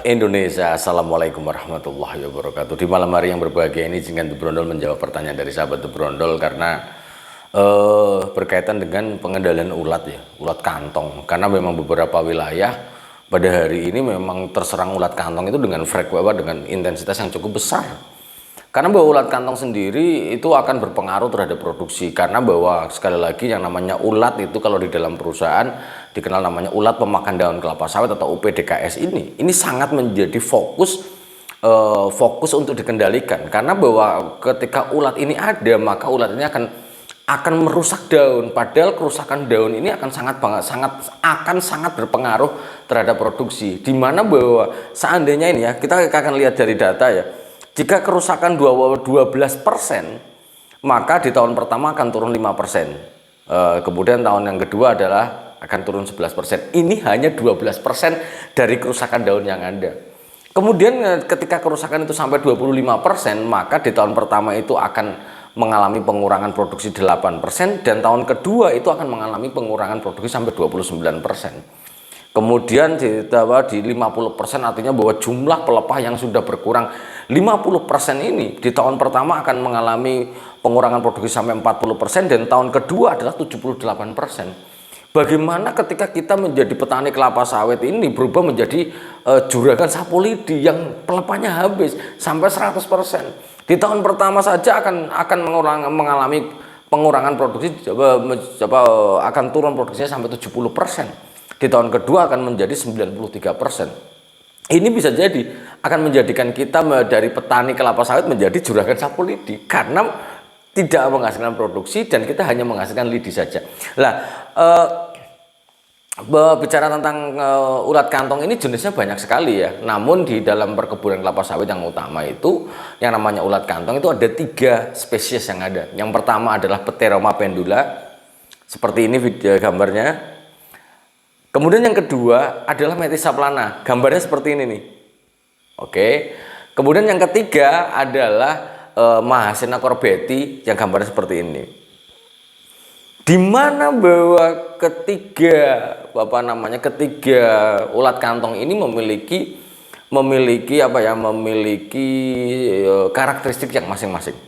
Indonesia, Assalamualaikum warahmatullahi wabarakatuh. Di malam hari yang berbahagia ini, izinkan The Brondol menjawab pertanyaan dari sahabat The Brondol karena berkaitan dengan pengendalian ulat ya, ulat kantong. Karena memang beberapa wilayah pada hari ini memang terserang ulat kantong itu dengan frekuensi, dengan intensitas yang cukup besar. Karena bahwa ulat kantong sendiri itu akan berpengaruh terhadap produksi, karena bahwa sekali lagi yang namanya ulat itu kalau di dalam perusahaan dikenal namanya ulat pemakan daun kelapa sawit atau UPDKS ini sangat menjadi fokus untuk dikendalikan, karena bahwa ketika ulat ini ada maka ulat ini akan merusak daun, padahal kerusakan daun ini akan sangat berpengaruh terhadap produksi, dimana bahwa seandainya ini ya, kita akan lihat dari data ya, jika kerusakan 12%, maka di tahun pertama akan turun 5%. Kemudian tahun yang kedua adalah akan turun 11%. Ini hanya 12% dari kerusakan daun yang ada. Kemudian ketika kerusakan itu sampai 25%, maka di tahun pertama itu akan mengalami pengurangan produksi 8%, dan tahun kedua itu akan mengalami pengurangan produksi sampai 29%. Kemudian di 50%, artinya bahwa jumlah pelepah yang sudah berkurang 50% ini di tahun pertama akan mengalami pengurangan produksi sampai 40%, dan tahun kedua adalah 78%. Bagaimana ketika kita menjadi petani kelapa sawit ini berubah menjadi juragan sapu lidi yang pelepahnya habis sampai 100%. Di tahun pertama saja akan mengalami pengurangan produksi, akan turun produksinya sampai 70%. Di tahun kedua akan menjadi 93%. Ini bisa jadi akan menjadikan kita dari petani kelapa sawit menjadi juragan sapu lidi, karena tidak menghasilkan produksi dan kita hanya menghasilkan lidi saja. Nah, bicara tentang ulat kantong ini jenisnya banyak sekali ya. Namun di dalam perkebunan kelapa sawit yang utama itu yang namanya ulat kantong itu ada 3 spesies yang ada. Yang pertama adalah Pteroma pendula, seperti ini video gambarnya. Kemudian yang kedua adalah Metisa plana, gambarnya seperti ini nih. Oke. Kemudian yang ketiga adalah Mahasina corbeti yang gambarnya seperti ini. Di mana bahwa ketiga ulat kantong ini memiliki karakteristik yang masing-masing.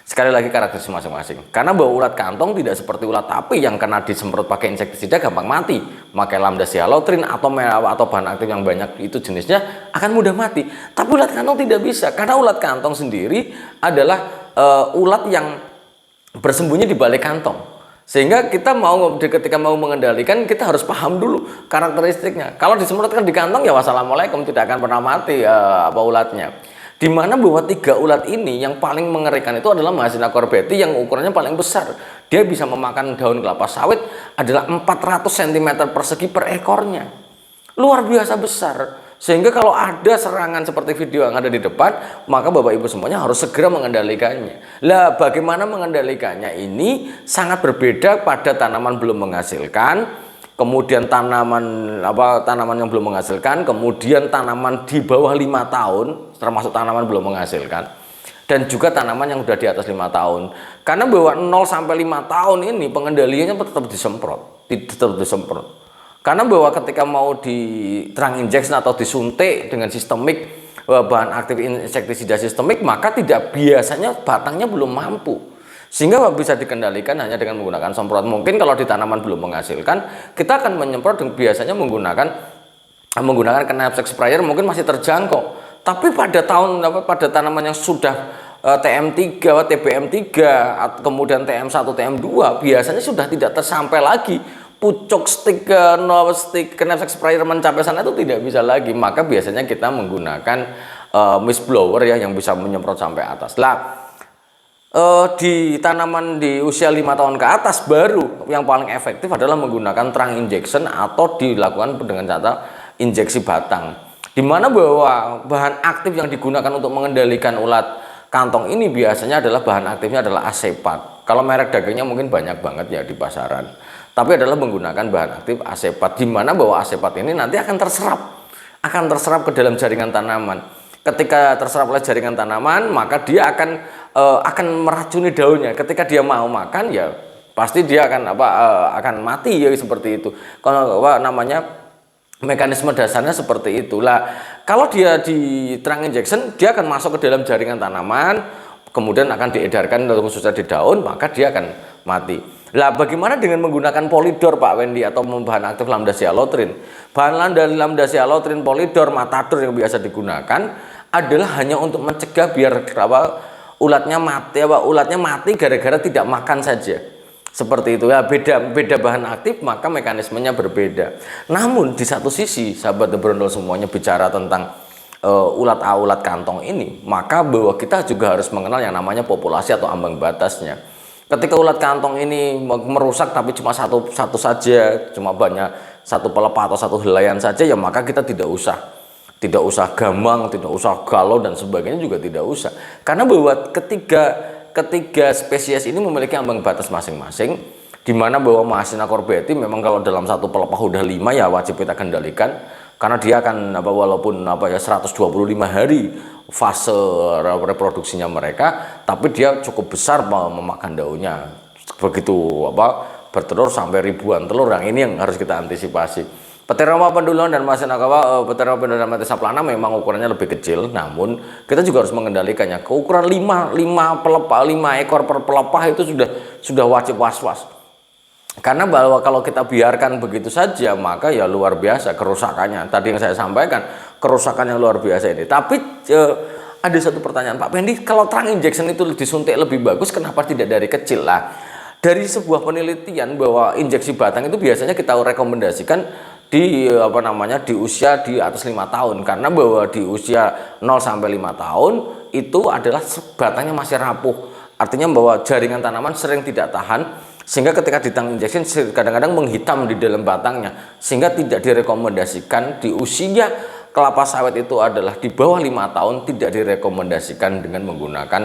Sekali lagi karakteristik masing-masing. Karena bahwa ulat kantong tidak seperti ulat api yang kena disemprot pakai insektisida gampang mati. Pakai lambda-cyhalothrin atau bahan aktif yang banyak itu jenisnya akan mudah mati. Tapi ulat kantong tidak bisa, karena ulat kantong sendiri adalah ulat yang bersembunyi di balik kantong. Sehingga ketika mau mengendalikan kita harus paham dulu karakteristiknya. Kalau disemprotkan di kantong ya wassalamualaikum, tidak akan pernah mati ulatnya. Dimana bahwa 3 ulat ini yang paling mengerikan itu adalah Mahasina corbeti yang ukurannya paling besar. Dia bisa memakan daun kelapa sawit adalah 400 cm persegi per ekornya. Luar biasa besar. Sehingga kalau ada serangan seperti video yang ada di depan, maka Bapak Ibu semuanya harus segera mengendalikannya. Lah, bagaimana mengendalikannya? Ini sangat berbeda pada tanaman belum menghasilkan, kemudian tanaman yang belum menghasilkan, kemudian tanaman di bawah 5 tahun, termasuk tanaman belum menghasilkan, dan juga tanaman yang sudah di atas 5 tahun. Karena bahwa 0 sampai 5 tahun ini pengendaliannya tetap disemprot. Karena bahwa ketika mau diterang injection atau disuntik dengan sistemik, bahan aktif insektisida sistemik, maka biasanya batangnya belum mampu. Sehingga bisa dikendalikan hanya dengan menggunakan semprot. Mungkin kalau di tanaman belum menghasilkan, kita akan menyemprot biasanya menggunakan knapsack sprayer mungkin masih terjangkau. Tapi pada tanaman yang sudah TM3, TBM3, kemudian TM1, TM2, biasanya sudah tidak tersampai lagi. Pucuk stick knapsack sprayer mencapai sana itu tidak bisa lagi. Maka biasanya kita menggunakan mist blower ya, yang bisa menyemprot sampai atas. Di tanaman di usia 5 tahun ke atas baru yang paling efektif adalah menggunakan terang injection atau dilakukan dengan cara injeksi batang. Dimana bahwa bahan aktif yang digunakan untuk mengendalikan ulat kantong ini biasanya adalah bahan aktifnya adalah asepat. Kalau merek dagangnya mungkin banyak banget ya di pasaran. Tapi adalah menggunakan bahan aktif asepat, dimana bahwa asepat ini nanti akan terserap ke dalam jaringan tanaman. Ketika terserap oleh jaringan tanaman, maka dia akan meracuni daunnya. Ketika dia mau makan ya pasti dia akan mati ya, seperti itu. Kalau Mekanisme dasarnya seperti itulah. Kalau dia di terang injection, dia akan masuk ke dalam jaringan tanaman, kemudian akan diedarkan khususnya di daun, maka dia akan mati. Lah bagaimana dengan menggunakan polidor Pak Wendy atau bahan aktif lambda sialotrin? Bahan dari lambda sialotrin, polidor, matador yang biasa digunakan adalah hanya untuk mencegah biar ulatnya mati gara-gara tidak makan saja. Seperti itu ya, beda bahan aktif maka mekanismenya berbeda. Namun di satu sisi sahabat The Brondol semuanya bicara tentang ulat kantong ini, maka bahwa kita juga harus mengenal yang namanya populasi atau ambang batasnya. Ketika ulat kantong ini merusak tapi cuma satu saja, cuma banyak satu pelepah atau satu helaian saja, ya maka kita tidak usah gamang, tidak usah galau dan sebagainya juga tidak usah. Karena bahwa ketiga spesies ini memiliki ambang batas masing-masing, di mana bahwa Mahassina corbeti memang kalau dalam satu pelepah udah 5 ya wajib kita kendalikan, karena dia akan walaupun 125 hari fase reproduksinya mereka, tapi dia cukup besar memakan daunnya, begitu bertelur sampai ribuan telur. Yang ini yang harus kita antisipasi. Pteropoma pendulum dan Mahassina Pteropoma pendulum dan Mantis saplana memang ukurannya lebih kecil, namun kita juga harus mengendalikannya. Keukuran 5 ekor per pelepah itu sudah wajib was-was. Karena bahwa kalau kita biarkan begitu saja, maka ya luar biasa kerusakannya. Tadi yang saya sampaikan, kerusakan yang luar biasa ini. Tapi ada satu pertanyaan, Pak Pendi, kalau terang injection itu disuntik lebih bagus, kenapa tidak dari kecil lah? Dari sebuah penelitian bahwa injeksi batang itu biasanya kita rekomendasikan di di usia di atas 5 tahun, karena bahwa di usia 0 sampai 5 tahun itu adalah batangnya masih rapuh, artinya bahwa jaringan tanaman sering tidak tahan, sehingga ketika ditang injection kadang-kadang menghitam di dalam batangnya, sehingga tidak direkomendasikan di usia kelapa sawit itu adalah di bawah 5 tahun, tidak direkomendasikan dengan menggunakan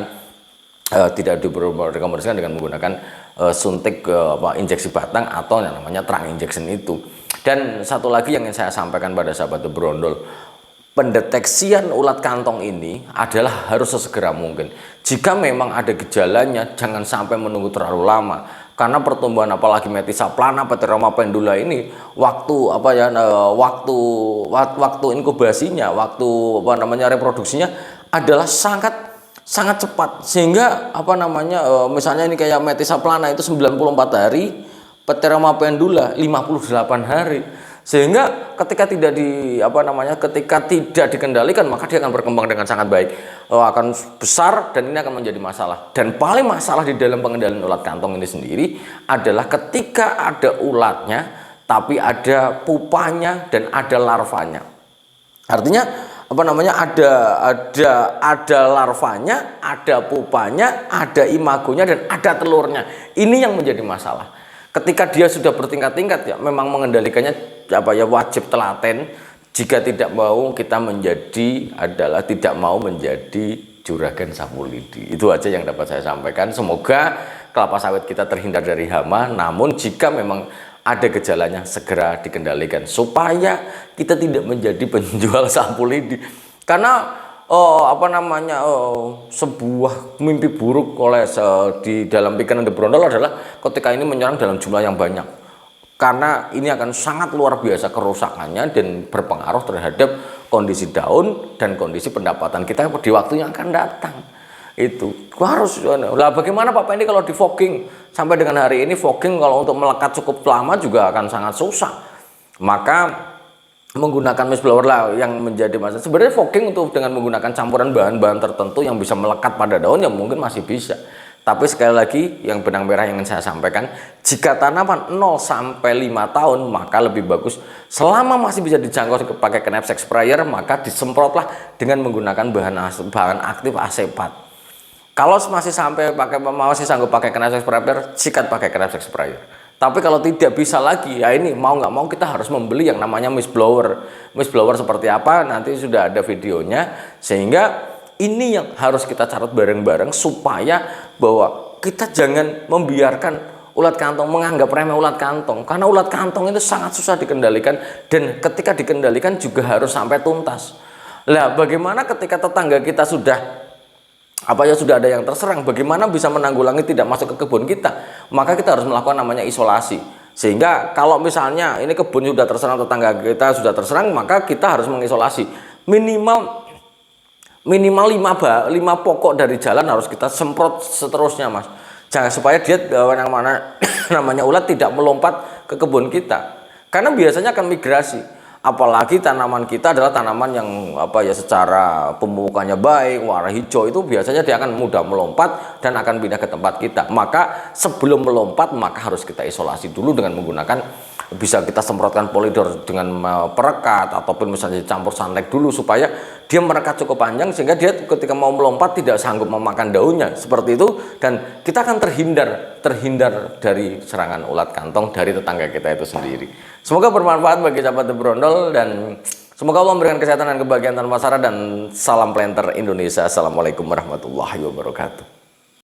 suntik injeksi batang atau yang namanya terang injection itu. Dan satu lagi yang ingin saya sampaikan pada sahabat The Brondol, pendeteksian ulat kantong ini adalah harus sesegera mungkin. Jika memang ada gejalanya, jangan sampai menunggu terlalu lama, karena pertumbuhan apalagi Mantis saplana, Pteropoma pendula ini waktu inkubasinya, reproduksinya adalah sangat cepat, sehingga misalnya ini kayak Mantis saplana itu 94 hari, Pteropoma pendula 58 hari, sehingga ketika tidak dikendalikan maka dia akan berkembang dengan sangat baik, akan besar, dan ini akan menjadi masalah. Dan paling masalah di dalam pengendalian ulat kantong ini sendiri adalah ketika ada ulatnya tapi ada pupanya dan ada larvanya. Artinya ada larvanya, ada pupanya, ada imagonya, dan ada telurnya. Ini yang menjadi masalah. Ketika dia sudah bertingkat-tingkat, ya memang mengendalikannya wajib telaten. Jika tidak mau kita tidak mau menjadi juragan sapu lidi. Itu aja yang dapat saya sampaikan. Semoga kelapa sawit kita terhindar dari hama. Namun jika memang ada gejalanya, segera dikendalikan supaya kita tidak menjadi penjual sapu lidi. Karena sebuah mimpi buruk di dalam pikiran The Brondol adalah ketika ini menyerang dalam jumlah yang banyak, karena ini akan sangat luar biasa kerusakannya dan berpengaruh terhadap kondisi daun dan kondisi pendapatan kita di waktu yang akan datang. Itu harus lah. Bagaimana Pak Pendi kalau di fogging? Sampai dengan hari ini fogging kalau untuk melekat cukup lama juga akan sangat susah, maka menggunakan mist blower lah yang menjadi masalah. Sebenarnya fogging dengan menggunakan campuran bahan-bahan tertentu yang bisa melekat pada daun ya mungkin masih bisa. Tapi sekali lagi yang benang merah yang ingin saya sampaikan, jika tanaman 0 sampai 5 tahun maka lebih bagus selama masih bisa dijangkau pakai knapsack sprayer, maka disemprotlah dengan menggunakan bahan aktif asepat. Kalau masih sanggup pakai knapsack sprayer, sikat pakai knapsack sprayer. Tapi kalau tidak bisa lagi, ya ini mau nggak mau kita harus membeli yang namanya mist blower. Mist blower seperti apa nanti sudah ada videonya, sehingga ini yang harus kita catat bareng-bareng supaya bahwa kita jangan membiarkan ulat kantong, menganggap remeh ulat kantong, karena ulat kantong itu sangat susah dikendalikan, dan ketika dikendalikan juga harus sampai tuntas. Lah bagaimana ketika tetangga kita sudah ada yang terserang, bagaimana bisa menanggulangi tidak masuk ke kebun kita? Maka kita harus melakukan namanya isolasi. Sehingga kalau misalnya ini kebun sudah terserang, tetangga kita sudah terserang, maka kita harus mengisolasi minimal 5 pokok dari jalan harus kita semprot seterusnya, Mas. Jangan supaya dia yang mana namanya ulat tidak melompat ke kebun kita. Karena biasanya akan migrasi. Apalagi tanaman kita adalah tanaman yang secara pemupukannya baik, warna hijau, itu biasanya dia akan mudah melompat dan akan pindah ke tempat kita. Maka sebelum melompat maka harus kita isolasi dulu dengan menggunakan, bisa kita semprotkan polidor dengan perekat ataupun misalnya campur sunlight dulu supaya dia merekat cukup panjang sehingga dia ketika mau melompat tidak sanggup memakan daunnya, seperti itu. Dan kita akan terhindar dari serangan ulat kantong dari tetangga kita itu sendiri. Semoga bermanfaat bagi sahabat The Brondol dan semoga Allah memberikan kesehatan dan kebahagiaan tanpa syarat, dan salam planter Indonesia. Assalamualaikum warahmatullahi wabarakatuh.